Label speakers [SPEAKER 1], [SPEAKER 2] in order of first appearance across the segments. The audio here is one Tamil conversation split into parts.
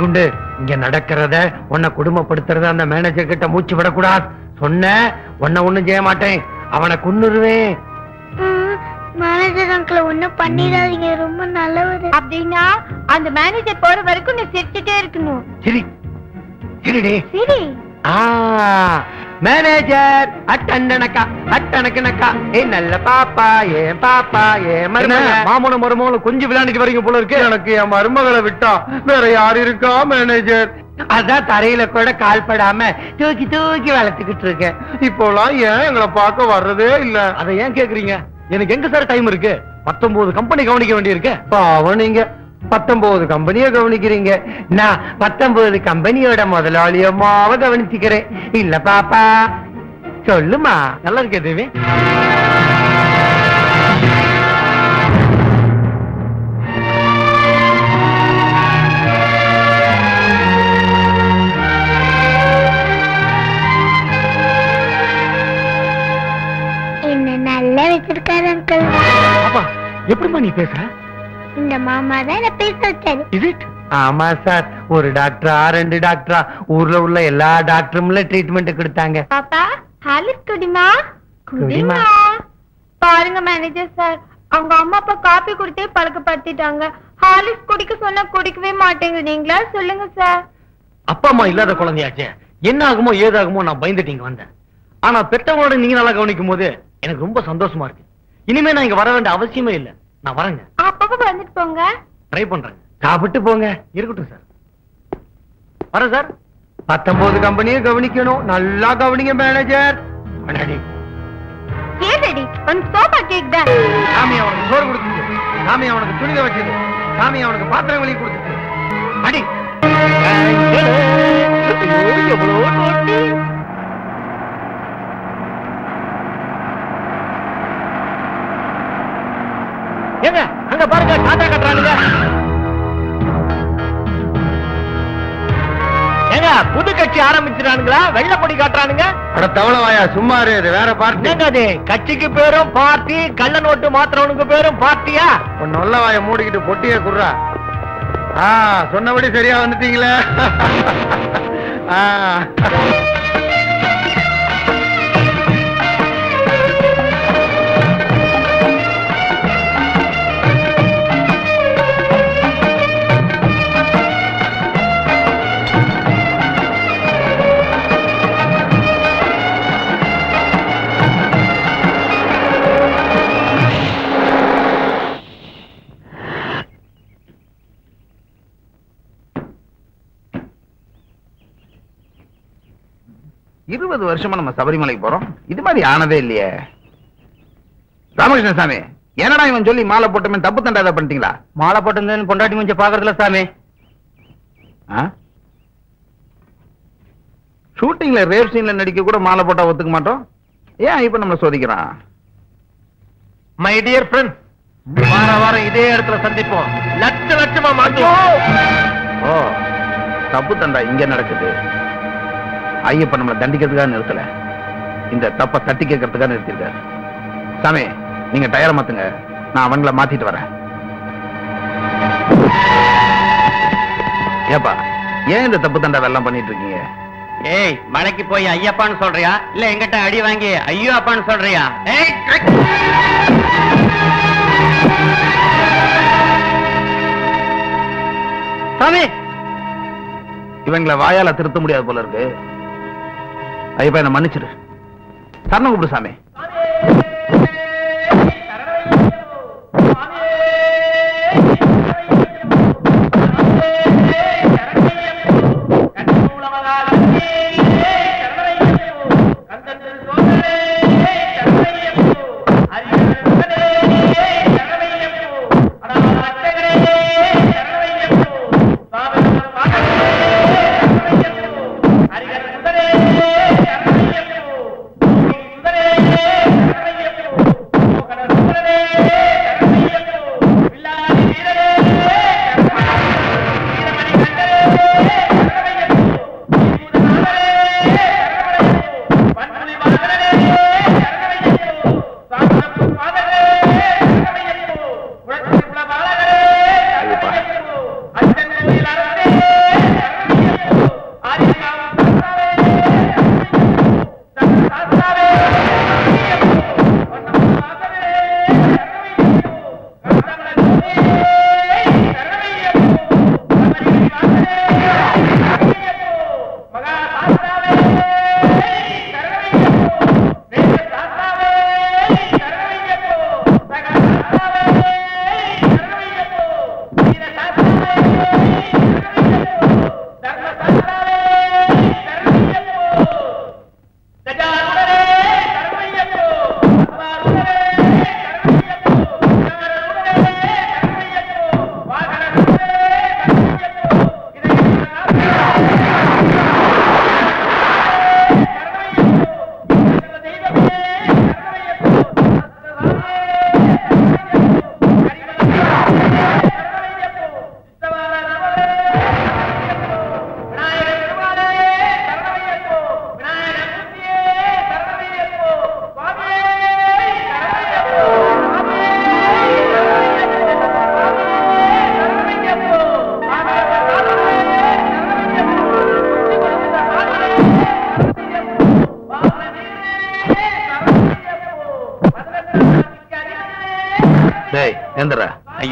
[SPEAKER 1] குண்டு, இங்க நடக்கிறத உன்னை குடும்பப்படுத்துறத அந்த மேனேஜர் கிட்ட மூச்சு விடக்கூடாது. சொன்ன உன்னை ஒண்ணும் செய்ய மாட்டேன், அவனை கொன்னுருவேன்.
[SPEAKER 2] மேனேஜர் அங்கிள் ஒண்ணும் பண்ணிடாதீங்க, ரொம்ப நல்லவர். அப்படின்னா அந்த மேனேஜர் போற வரைக்கும் நீ சிரிச்சுட்டே இருக்கணும்.
[SPEAKER 1] சரி சரிடே
[SPEAKER 2] சரி.
[SPEAKER 1] மேனேஜர் அட்டண்டனக்கா அட்டனக்கனக்கா, ஏ நல்ல பாப்பா, ஏன் பாப்பா, ஏன் மாமன மருமகளும் கொஞ்சம் விளையாண்டுட்டு வரீங்க போல இருக்கு. எனக்கு என் மருமகளை விட்டா வேற யாரு இருக்கா மேனேஜர்? அதான் தரையில கூட கால் படாம தூக்கி தூக்கி வளர்த்துக்கிட்டு இருக்கேன். இப்போலாம் ஏன் எங்களை பார்க்க வர்றதே இல்ல? அதை ஏன் கேக்குறீங்க? எனக்கு எங்க சார் டைம் இருக்கு? 19 கம்பெனி கவனிக்க வேண்டியிருக்கு. பாவம் நீங்க 19 கம்பெனியை கவனிக்கிறீங்க, நான் 19 கம்பெனியோட முதலாளியம்மாவை கவனிச்சுக்கிறேன். இல்ல பாப்பா, சொல்லுமா. நல்லா இருக்கே தேவி.
[SPEAKER 2] என்ன நல்லா வச்சிருக்காரு அங்கிள்.
[SPEAKER 1] பாப்பா, எப்படிமா நீ பேசுற?
[SPEAKER 2] இந்த மாமா தான் என்ன பேச வச்சாரு.
[SPEAKER 1] இது ஆமா சார், ஒரு டாக்டரா 2 டாக்டரா ஊர்ல உள்ள எல்லா டாக்டரும்ல ட்ரீட்மெண்ட் கொடுத்தாங்க.
[SPEAKER 2] பாப்பா ஹாலிஸ் குடிமா. குடிமா. பாருங்க மேனேஜர் சார், அவங்க அம்மா அப்பா காபி குடித்தே பழக்கப்படுத்திட்டாங்க. ஹாலிஸ் குடிக்க சொன்னா குடிக்கவே மாட்டேங்கிறீங்களா? சொல்லுங்க சார்.
[SPEAKER 1] அப்பா அம்மா இல்லாத குழந்தையாச்சே, என்ன ஆகுமோ ஏதாகுமோ நான் பயந்துட்டீங்க வந்தேன். ஆனா பெற்றவங்களோட நீங்க நல்லா கவனிக்கும் போது எனக்கு ரொம்ப சந்தோஷமா இருக்கு. இனிமே நான் இங்க வர வேண்டிய அவசியமே இல்ல. நான் வரேங்க.
[SPEAKER 2] அப்பப்ப வந்துட்டு போங்க.
[SPEAKER 1] ட்ரை பண்றேங்க. சாப்பிட்டு போங்க. இருக்கட்டும் சார். வரேன் சார். 19 கம்பெனியை கவனிக்கணும். நல்லா கவனிங்க மேனேஜர்.
[SPEAKER 2] ஏடி உனக்கு சோபா கேக் தான்.
[SPEAKER 1] சாமி அவனுக்கு சோறு கொடுத்துச்சு, சாமி அவனுக்கு துணி வச்சது, சாமி அவனுக்கு பாத்திரம் வெளியே கொடுத்துச்சு. அடி எவ்வளோ நோட்டி. ஏங்க அங்க பாருங்க, டாடா கட்டுறானுங்க. ஏங்க புது கட்சி ஆரம்பிச்சிடானுங்களா? வெள்ளப்படி காட்டுறானுங்க. அட தவளவாயா சும்மா இரு, இது வேற பார்ட்டி. என்னங்க அது? கட்சிக்கு பேரும் பார்ட்டி, கள்ள நோட்டு மாத்திரவனுக்கு பேரும் பார்ட்டியா? நல்ல வாய மூடிக்கிட்டு பொட்டிய குடுறா. சொன்னபடி சரியா வந்துட்டீங்களே.
[SPEAKER 3] வருஷமா நம்ம சபரிமலைக்கு போறோம், இது மாதிரி ஆனதே இல்லையே. ராமகிருஷ்ண சாமி, என்னடா இவன் சொல்லி மாலை போட்டமே தப்பு தண்டாத பண்ணிட்டீங்களா?
[SPEAKER 1] மாலை போட்டு பொண்டாட்டி முடிஞ்ச பாக்குறதுல சாமி.
[SPEAKER 3] ஷூட்டிங்ல ரேப் சீன்ல நடிக்க கூட மாலை போட்டா ஒத்துக்க மாட்டோம், ஏன் இப்ப நம்மள சோதிக்கிறான்?
[SPEAKER 1] மை டியர் ஃப்ரெண்ட், வார வாரம் இதே இடத்துல சந்திப்போம், லட்ச லட்சமா மாட்டுவோம்.
[SPEAKER 3] ஓ, தப்பு தண்டா இங்க நடக்குது. ஐயப்ப நம்மளை தண்டிக்கிறதுக்காக நிறுத்தல, இந்த தப்ப தட்டி கேட்கறதுக்காக நிறுத்திருக்காரு. சாமி, நீங்க டயரை மாத்துங்க, நான் அவங்கள மாத்திட்டு வரேன். ஏப்பா, ஏன் இந்த தப்பு தண்டா எல்லாம் பண்ணிட்டு இருக்கீங்க?
[SPEAKER 1] ஏய், மலைக்கு போய் ஐயப்பான்னு சொல்றியா இல்ல எங்கிட்ட அடி வாங்கி ஐயோ அப்பான்னு சொல்றியா? சாமி,
[SPEAKER 3] இவங்களை வாயால திருத்த முடியாது போல இருக்கு. ஐயப்பா, என்ன மன்னிச்சிரு. சரணம் கூப்பிடு சாமி.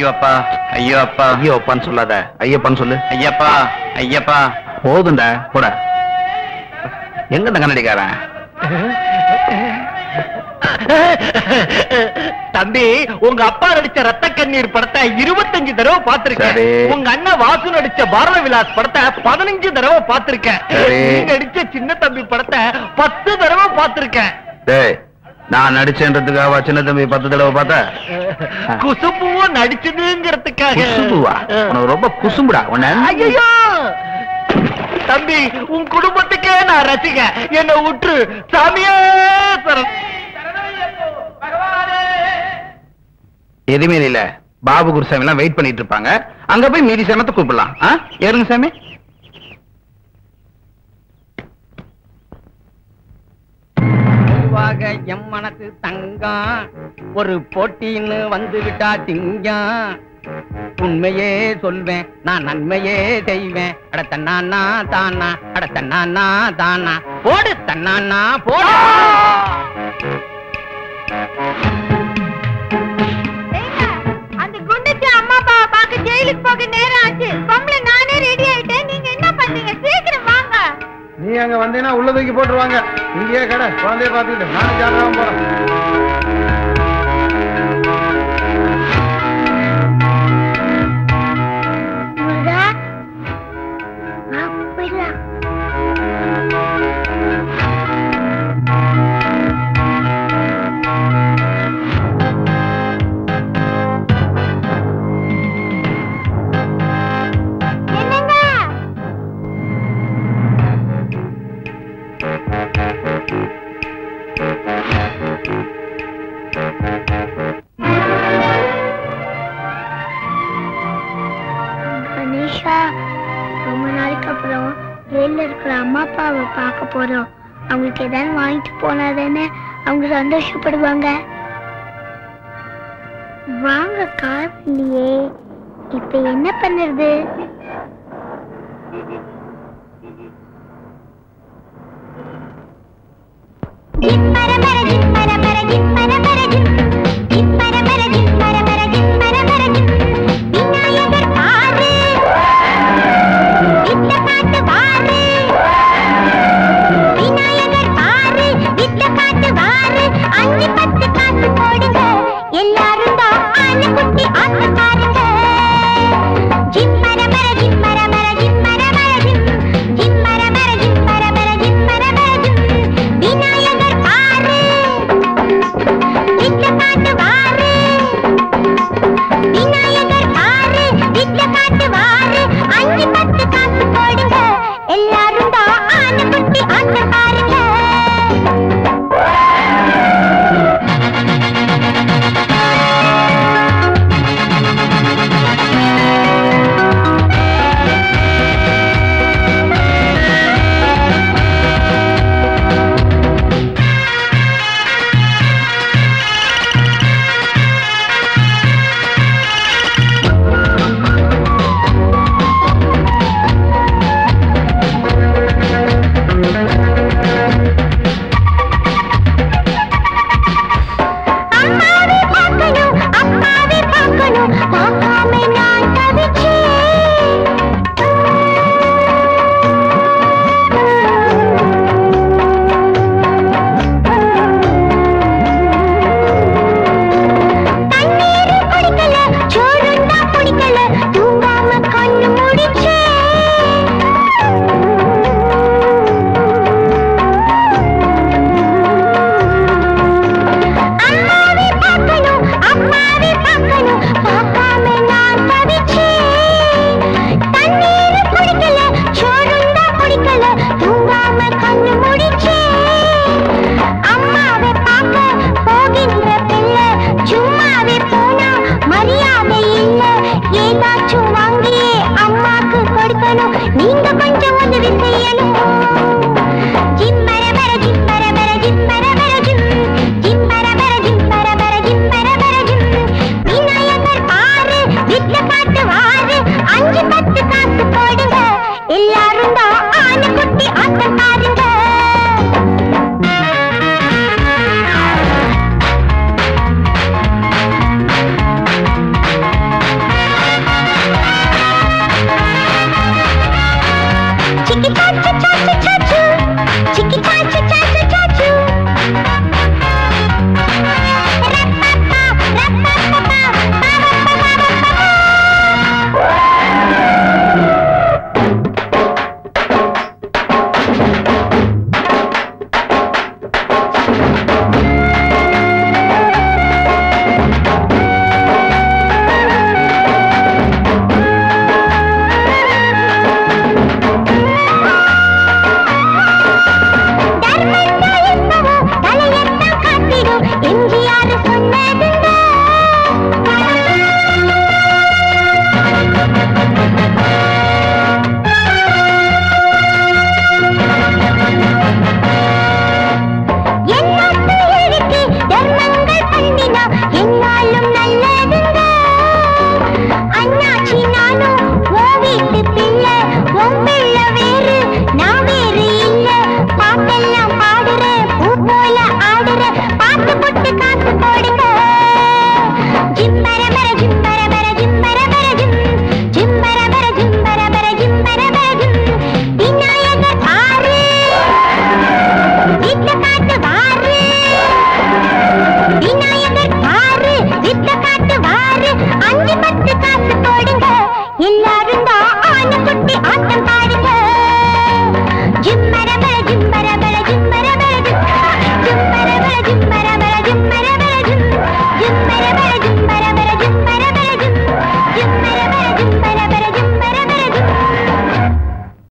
[SPEAKER 3] ஐயோ அப்பா, ஐயோ அப்பா, ஐயோ அப்பான்னு சொல்லாத, ஐயப்பான்னு சொல்லு. ஐயப்பா, ஐயப்பா. போதுண்டா, போட. எங்க இந்த கண்ணடிக்காரன்?
[SPEAKER 1] தம்பி, உங்க அப்பா நடிச்ச ரத்த கண்ணீர் படத்தை 25 தடவை பாத்திருக்கேன். உங்க அண்ணன் வாசு நடிச்ச பாரத விலாஸ் படத்தை 15 தடவை பாத்திருக்கேன். நடிச்ச சின்ன தம்பி படத்தை 10 தடவை பாத்திருக்கேன்.
[SPEAKER 3] நான் நடிச்சேன்றதுக்காக சின்ன தம்பி 10 தடவை பார்த்த?
[SPEAKER 1] குசும்புவும் நடிச்சதுங்கிறதுக்காக.
[SPEAKER 3] குசும்புவா? உனக்கு ரொம்ப குசும்புடா உன்ன.
[SPEAKER 1] ஐயோ தம்பி, உன் குடும்பத்துக்கே நான் ரசிக, என்ன விட்டு சாமியே சரணம்.
[SPEAKER 3] எதுவுமே இல்ல. பாபு குருசாமி எல்லாம் வெயிட் பண்ணிட்டு இருப்பாங்க. அங்க போய் மீதி சமத்தை கூப்பிடலாம். ஏறுங்க சாமி.
[SPEAKER 4] எம் மனசு தங்கம் ஒரு போட்டின்னு வந்து விட்டா திங்கம். உண்மையே சொல்வேன், நான் நன்மையே செய்வேன். அட தன்னானா தானா, அட தன்னானா தானா, போடு தன்னானா போடு.
[SPEAKER 2] அந்த குண்டச்சி அம்மா அப்பாவை பார்க்க ஜெயிலுக்கு போக நேரம் ஆச்சு. பொம்பளை நானே ரெடி ஆயிட்டேன். நீங்க என்ன பண்ணீங்க? சீக்கிரம் வாங்க.
[SPEAKER 1] நீ அங்க வந்தீங்கன்னா உள்ள தூக்கி போட்டுருவாங்க. இங்கேயே கடை குழந்தைய பார்த்துக்கிட்டு நானும் ஜாலியாக போறேன்.
[SPEAKER 2] ரொம்ப நாளைக்கு அப்புறம் ஜெயில இருக்கிற அம்மா அப்பாவை பார்க்க போறோம். அவங்களுக்கு ஏதாவது வாங்கிட்டு போனாதானே அவங்க சந்தோஷப்படுவாங்க. வாங்க, காசு இல்லையே, இப்ப என்ன பண்ணுறது? चिकी चाची चाची